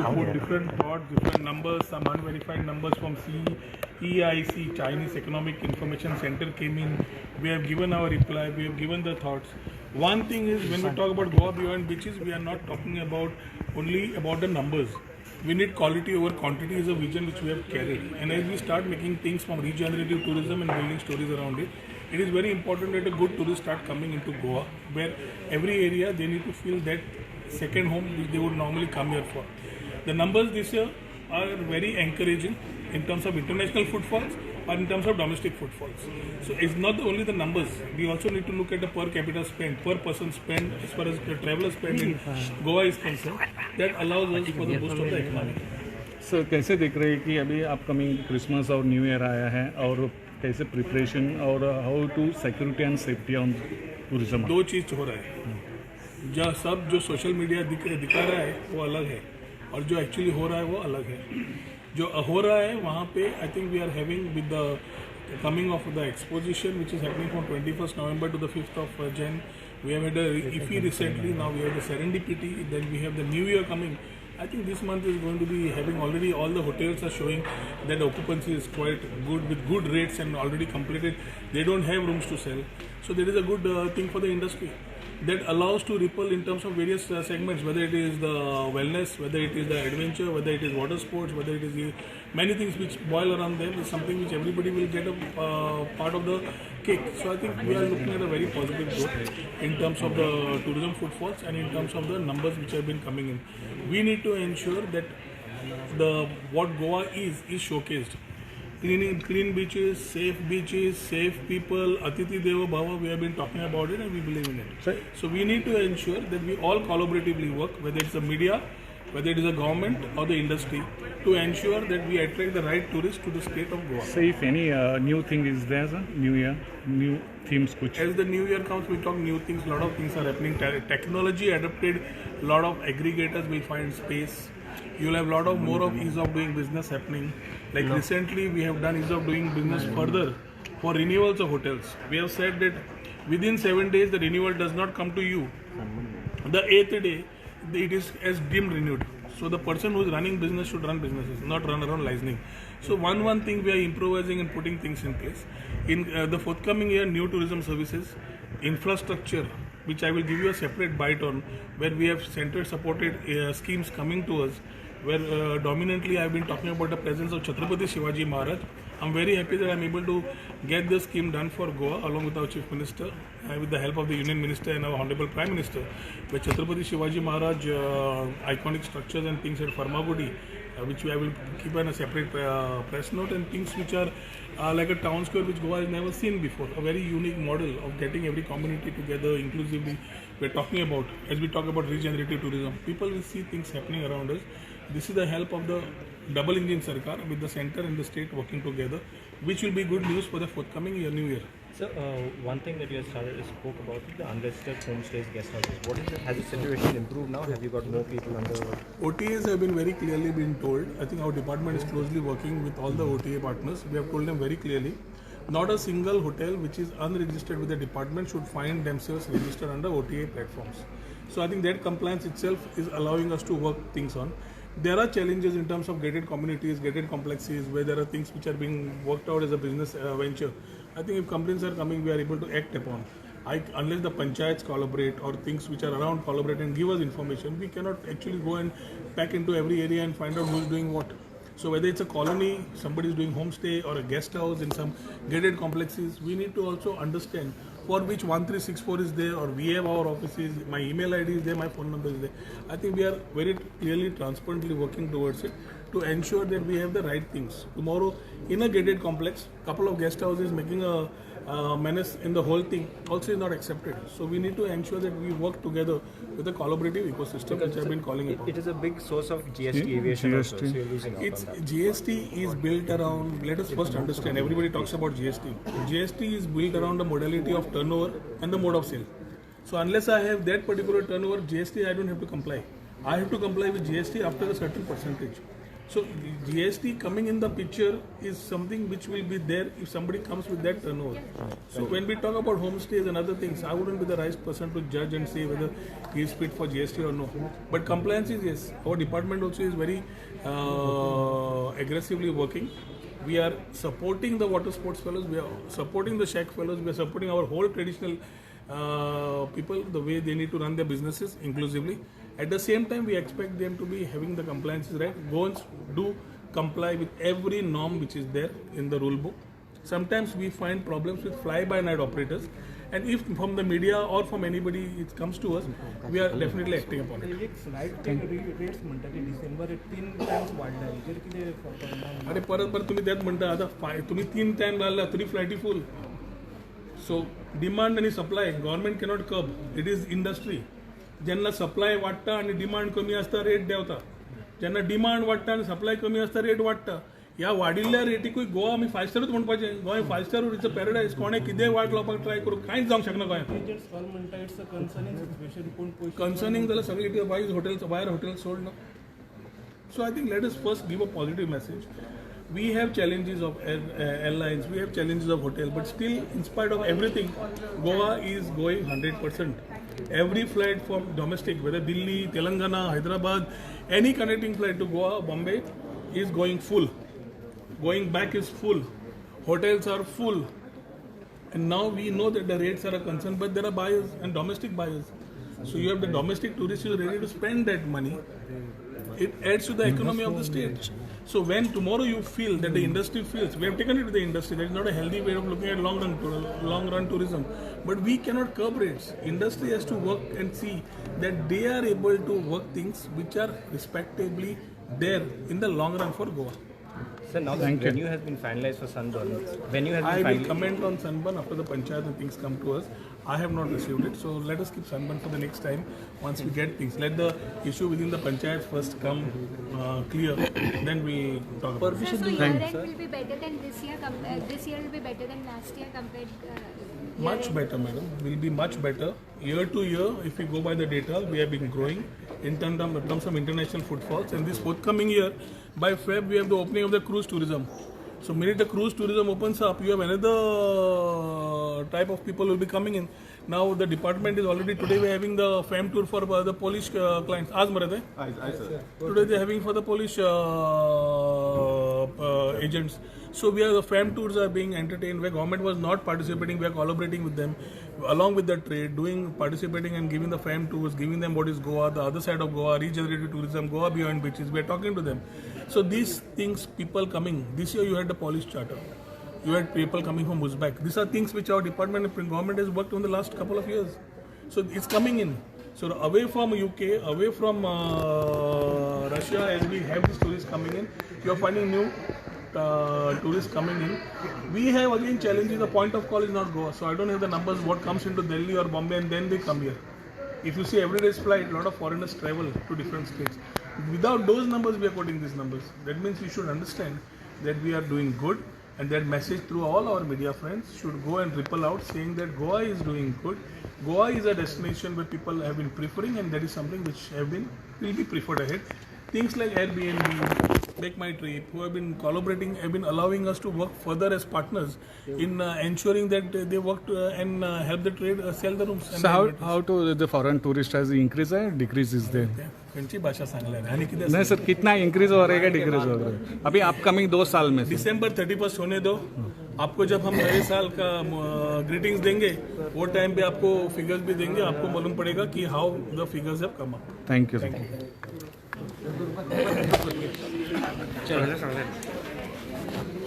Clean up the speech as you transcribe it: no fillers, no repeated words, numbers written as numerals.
to put different thoughts, different numbers, some unverified numbers from CEIC, Chinese Economic Information Center came in. We have given our reply, we have given the thoughts. One thing is, when we talk about Goa beyond beaches, we are not talking about only about the numbers. We need quality over quantity is a vision which we have carried. And as we start making things from regenerative tourism and building stories around it, it is very important that a good tourist start coming into Goa, where every area they need to feel that second home which they would normally come here for. The numbers this year are very encouraging in terms of international footfalls or in terms of domestic footfalls. So it's not only the numbers, we also need to look at the per capita spend, per person spend as far as the traveler spend in Goa is concerned. That allows us for the boost of the economy. Sir कैसे देख रहे हैं कि अभी upcoming Christmas और new year आया है और कैसे प्रिपरेशन और how to security and safety on tourism? दो चीज़ हो रहा है, जो सोशल मीडिया दिखा रहा है वो अलग है और जो एक्चुअली हो रहा है वो अलग है. जो हो रहा है वहाँ पे I think we are having with the coming of the exposition which is happening from 21st November to the 5th of Jan. We have had a IFI recently, now we have the Serendipity, then we have the New Year coming. I think this month is going to be having already all the hotels are showing that the occupancy is quite good with good rates and already completed. They don't have rooms to sell. So there is a good thing for the industry that allows to ripple in terms of various segments, whether it is the wellness, whether it is the adventure, whether it is water sports, whether it is the many things which boil around them is something which everybody will get a part of the cake. So I think we are looking at a very positive growth in terms of the tourism footfalls and in terms of the numbers which have been coming in. We need to ensure that what Goa is showcased. Clean beaches, safe people, Atithi Deva Bhava, we have been talking about it and we believe in it. So we need to ensure that we all collaboratively work, whether it's the media, whether it is the government or the industry, to ensure that we attract the right tourists to the state of Goa. So if any new thing is there, sir? New year, new themes kuch? As the new year comes, we talk new things, a lot of things are happening. Technology adapted, a lot of aggregators will find space. You'll have a lot of more of ease of doing business happening. Like recently we have done ease of doing business further for renewals of hotels. We have said that within 7 days the renewal does not come to you. The 8th day it is as deemed renewed. So the person who is running business should run businesses, not run around licensing. So one thing we are improvising and putting things in place. In the forthcoming year, new tourism services, infrastructure, which I will give you a separate bite on, where we have center supported schemes coming to us, where dominantly I have been talking about the presence of Chhatrapati Shivaji Maharaj. I'm very happy that I'm able to get this scheme done for Goa along with our Chief Minister, with the help of the Union Minister and our Honorable Prime Minister, where Chhatrapati Shivaji Maharaj iconic structures and things at Farmagudi, which I will keep on a separate press note, and things which are like a town square which Goa has never seen before. A very unique model of getting every community together inclusively. We're talking about, as we talk about regenerative tourism, people will see things happening around us. This is the help of the double engine Sarkar with the center and the state working together, which will be good news for the forthcoming year, new year. So one thing that you have spoke about is the unregistered homestays, guest houses. What is it? Has the situation improved now? Have you got more people under? OTAs have been very clearly been told. I think our department is closely working with all the OTA partners. We have told them very clearly, not a single hotel which is unregistered with the department should find themselves registered under OTA platforms. So I think that compliance itself is allowing us to work things on. There are challenges in terms of gated communities, gated complexes, where there are things which are being worked out as a business venture. I think if complaints are coming, we are able to act upon. Unless the panchayats collaborate or things which are around collaborate and give us information, we cannot actually go and pack into every area and find out who's doing what. So whether it's a colony, somebody is doing homestay or a guest house in some gated complexes, we need to also understand for which 1364 is there, or we have our offices, my email ID is there, my phone number is there. I think we are very clearly, transparently working towards it to ensure that we have the right things. Tomorrow, in a gated complex, couple of guest houses making a menace in the whole thing also is not accepted. So we need to ensure that we work together with a collaborative ecosystem, which I've been calling upon. It is a big source of GST aviation also, so you're losing out It's on that. GST is built around, let us first understand, everybody talks about GST. GST is built around the modality of turnover and the mode of sale. So unless I have that particular turnover, GST I don't have to comply. I have to comply with GST after a certain percentage. So GST coming in the picture is something which will be there if somebody comes with that turnover. So when we talk about homestays and other things, I wouldn't be the right person to judge and say whether he is fit for GST or no. But compliance is yes. Our department also is very aggressively working. We are supporting the water sports fellows, we are supporting the shack fellows, we are supporting our whole traditional people, the way they need to run their businesses inclusively. At the same time, we expect them to be having the compliances right. Goans do comply with every norm which is there in the rule book. Sometimes we find problems with fly-by-night operators, and if from the media or from anybody it comes to us, we are definitely acting upon it. एक flight rates म्हणतात की December 3 times वाढला हेचेर कितें परिणाम अरे परत तुम्ही त्यात म्हणता आता तुम्ही 3 टाइम लागला तरी फ्लायटी फुल. सो डिमांड आणि supply government cannot curb. It is industry. ज्यांना सप्लाय वाडटा आणि डिमांड कमी असता रेट देंवता. जेन्ना डिमांड वाडटा आणि सप्लाय कमी असता रेट वाडटा. ह्या वाडिल्ल्या रेटीकूय गोवा आमी 5 स्टारूच म्हणपाचें. Goa 5 star it's a paradise. कोणें कितेंय वाट लावपाक ट्राय करूं कांयच जावंक शकना गोंयांत. एजंट्स कॉल म्हणटा इट्स अ कन्सर्निंग सिच्युएशन कोण पयशे कन्सर्निंग जाल्यार सगळे इट वायज हॉटेल्स भायर हॉटेल्स सोड ना. So I think let us first give a positive message. We have challenges of airlines, we have challenges of hotel, but still, in spite of everything, Goa is going 100%. Every flight from domestic, whether Delhi, Telangana, Hyderabad, any connecting flight to Goa, Bombay, is going full. Going back is full. Hotels are full. And now we know that the rates are a concern, but there are buyers and domestic buyers. So you have the domestic tourists who are ready to spend that money. It adds to the economy of the state. So when tomorrow you feel that the industry feels, we have taken it to the industry, that is not a healthy way of looking at long run tourism. But we cannot curb rates. Industry has to work and see that they are able to work things which are respectably there in the long run for Goa. Sir, now the venue has been finalized for Sunburn. Venue has been I will finalized. comment on Sunburn after the panchayat and things come to us. I have not received it, so let us keep Sunburn for the next time once we get things. Let the issue within the panchayat first come clear, then we talk about it. So year end will be better than this year. This year will be better than last year compared. Much better, madam. Will be much better. Year to year, if we go by the data, we have been growing in terms of international footfalls. And this forthcoming year, by Feb, we have the opening of the cruise tourism. So, minute the cruise tourism opens up, you have another type of people will be coming in. Now, the department is already today we are having the fam tour for the Polish clients. आज मरत है. Today they are having for the Polish agents. So we are the fam tours are being entertained where government was not participating. We are collaborating with them along with the trade, participating and giving the fam tours, giving them what is Goa, the other side of Goa, regenerative tourism, Goa beyond beaches. We are talking to them. So these things, people coming. This year you had the Polish charter. You had people coming from Uzbek. These are things which our department and government has worked on the last couple of years. So it's coming in. So away from UK, away from Russia, as we have these tourists coming in, you are finding new tourists coming in. We have again challenges. The point of call is not Goa. So I don't have the numbers what comes into Delhi or Bombay and then they come here. If you see everyday's flight, a lot of foreigners travel to different states. Without those numbers, we are quoting these numbers. That means we should understand that we are doing good. And that message through all our media friends should go and ripple out saying that Goa is doing good. Goa is a destination where people have been preferring and that is something which will be preferred ahead. Things like Airbnb, Make My Trip, who have been collaborating, have been allowing us to work further as partners in ensuring that they work and help the trade sell the rooms. So how to the foreign tourist has increased or decreased is there? त्यांची भाषा सांगल्या आणि किती नहीं sir कितना increase हो रहा है डिक्रीज हो रहा है अभी अपकमिंग 2 साल में दिसंबर 31 होने दो आपको जब हम नए साल का ग्रीटिंग्स देंगे वो टाइम पे आपको फिगर्स भी देंगे आपको मालूम पड़ेगा कि how the figures have come up thank you